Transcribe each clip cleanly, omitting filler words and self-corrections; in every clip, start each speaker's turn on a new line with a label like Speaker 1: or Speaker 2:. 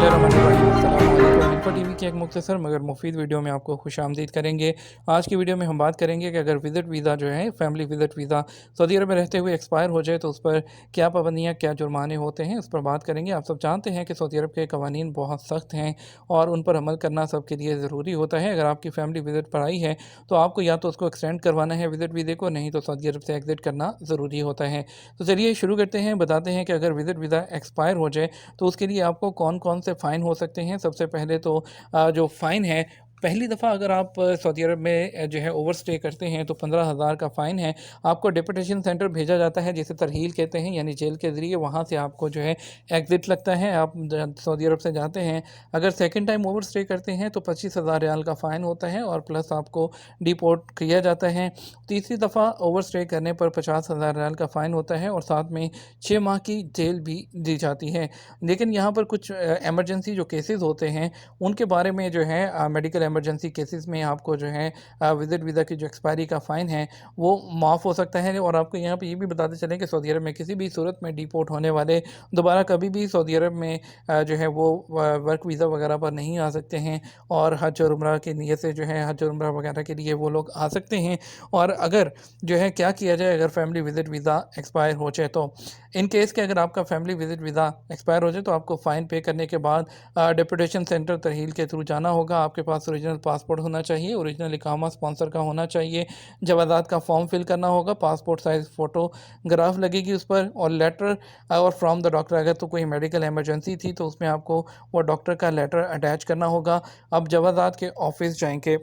Speaker 1: बिस्मिल्लाहिर्रहमानिर्रहीम। अस्सलाम वालेकुम। इन्फो टीवी की एक मुख्तसर मगर मुफीद वीडियो में आपको खुशामदीद करेंगे। आज की वीडियो में हम बात करेंगे कि अगर विज़िट वीज़ा जो है फैमिली विज़िट वीज़ा सऊदी अरब में रहते हुए एक्सपायर हो जाए तो उस पर क्या पाबंदियाँ, क्या जुर्माने होते हैं, उस पर बात करेंगे। आप सब जानते हैं कि सऊदी अरब के कवानीन बहुत सख्त हैं और उन पर अमल करना सबके लिए ज़रूरी होता है। अगर आपकी फैमिली विज़िट पर आई है तो आपको या तो उसको एक्सटेंड करवाना है विज़िट वीज़े को, नहीं तो सऊदी अरब से एग्ज़िट करना ज़रूरी होता है। तो चलिए शुरू करते हैं, बताते हैं कि अगर विज़िट वीज़ा एक्सपायर हो जाए तो उसके लिए आपको कौन-कौन से फ़ाइन हो सकते हैं। सबसे पहले तो जो फ़ाइन है, पहली दफ़ा अगर आप सऊदी अरब में जो है ओवरस्टे करते हैं तो 15,000 का फ़ाइन है। आपको डिपोटेशन सेंटर भेजा जाता है जिसे तरहील कहते हैं, यानी जेल के ज़रिए वहाँ से आपको जो है एग्ज़िट लगता है। आप ज सऊदी अरब से जाते हैं, अगर सेकंड टाइम ओवरस्टे करते हैं तो 25,000 रियाल का फ़ाइन होता है और प्लस आपको डिपोर्ट किया जाता है। तीसरी दफ़ा ओवरस्टे करने पर 50,000 रियाल का फ़ाइन होता है और साथ में 6 माह की जेल भी दी जाती है। लेकिन यहाँ पर कुछ इमरजेंसी जो केसेस होते हैं उनके बारे में जो है मेडिकल इमरजेंसी केसेस में आपको जो है विज़िट वीज़ा की जो एक्सपायरी का फ़ाइन है वो माफ़ हो सकता है। और आपको यहाँ पे ये भी बताते चलें कि सऊदी अरब में किसी भी सूरत में डिपोर्ट होने वाले दोबारा कभी भी सऊदी अरब में जो है वो वर्क वीज़ा वगैरह पर नहीं आ सकते हैं और हज और उम्रा की नीयत से जो है हज और उम्रा वगैरह के लिए वो लोग आ सकते हैं। और अगर जो है क्या किया जाए अगर फैमिली विज़िट वीज़ा एक्सपायर हो जाए तो इन केस के अगर आपका फैमिली विज़िट वीज़ा एक्सपायर हो जाए तो आपको फ़ाइन पे करने के बाद डिप्यूटेशन सेंटर तरहील के थ्रू जाना होगा। आपके पास ओरिजिनल पासपोर्ट होना चाहिए, ओरिजिनल इकामा स्पॉन्सर का होना चाहिए, जवाज़ात का फॉर्म फिल करना होगा, पासपोर्ट साइज़ फ़ोटोग्राफ लगेगी उस पर और लेटर और फ्रॉम द डॉक्टर। अगर तो कोई मेडिकल इमरजेंसी थी तो उसमें आपको वो डॉक्टर का लेटर अटैच करना होगा। अब जवाज़ात के ऑफ़िस जाएँगे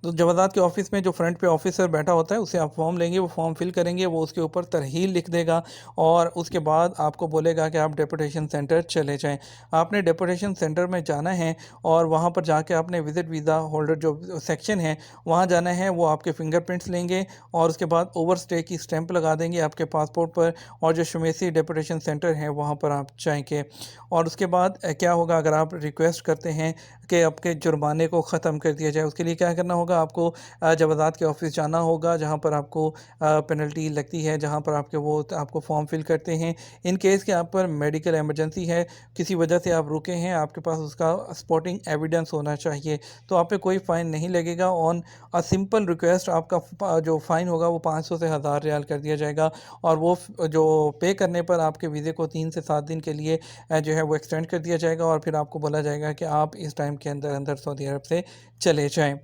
Speaker 1: तो जवाज़ात के ऑफ़िस में जो फ्रंट पे ऑफ़िसर बैठा होता है उससे आप फॉर्म लेंगे, वो फॉर्म फिल करेंगे, वो उसके ऊपर तरहील लिख देगा और उसके बाद आपको बोलेगा कि आप डेपुटेशन सेंटर चले जाएँ। आपने डेपुटेशन सेंटर में जाना है और वहाँ पर जाके आपने विज़िट वीज़ा होल्डर जो सेक्शन है वहाँ जाना है, वो आपके फिंगरप्रिंट्स लेंगे और उसके बाद ओवरस्टे की स्टैंप लगा देंगे आपके पासपोर्ट पर और जो शुमेसी डेपुटेशन सेंटर है वहाँ पर आप जाएँगे। और उसके बाद क्या होगा अगर आप रिक्वेस्ट करते हैं कि आपके जुर्माने को ख़त्म कर दिया जाए, उसके लिए क्या करना होगा आपको जवाज़ात के ऑफ़िस जाना होगा जहाँ पर आपको पेनल्टी लगती है, जहाँ पर आपके वो आपको फॉर्म फिल करते हैं। इन केस के आप पर मेडिकल इमरजेंसी है, किसी वजह से आप रुके हैं, आपके पास उसका सपोर्टिंग एविडेंस होना चाहिए, तो आप पे कोई फ़ाइन नहीं लगेगा। ऑन सिंपल रिक्वेस्ट आपका जो फ़ाइन होगा वो 500 से 1000 रियाल कर दिया जाएगा और वो जो पे करने पर आपके वीज़े को 3 से 7 दिन के लिए जो है वो एक्सटेंड कर दिया जाएगा और फिर आपको बोला जाएगा कि आप इस टाइम के अंदर अंदर सऊदी अरब से चले जाएँ।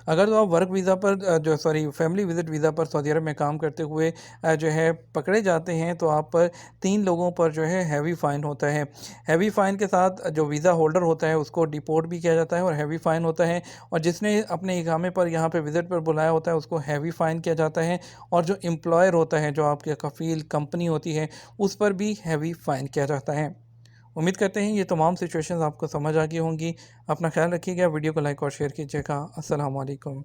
Speaker 1: अगर तो आप वर्क वीज़ा पर जो सॉरी फैमिली विज़िट वीज़ा पर सऊदी अरब में काम करते हुए जो है पकड़े जाते हैं तो आप पर 3 लोगों पर जो है हैवी फ़ाइन होता है। हैवी फ़ाइन के साथ जो वीज़ा होल्डर होता है उसको डिपोर्ट भी किया जाता है और हैवी फ़ाइन होता है और जिसने अपने इकामे पर यहाँ पे विज़िट पर बुलाया होता है उसको हैवी फ़ाइन किया जाता है और जो एम्प्लॉयर होता है, जो आपकी कफ़ील कंपनी होती है, उस पर भी हैवी फ़ाइन किया जाता है। उम्मीद करते हैं ये तमाम सिचुएशंस आपको समझ आ गई होंगी। अपना ख़्याल रखिएगा, वीडियो को लाइक और शेयर कीजिएगा। अस्सलाम वालेकुम।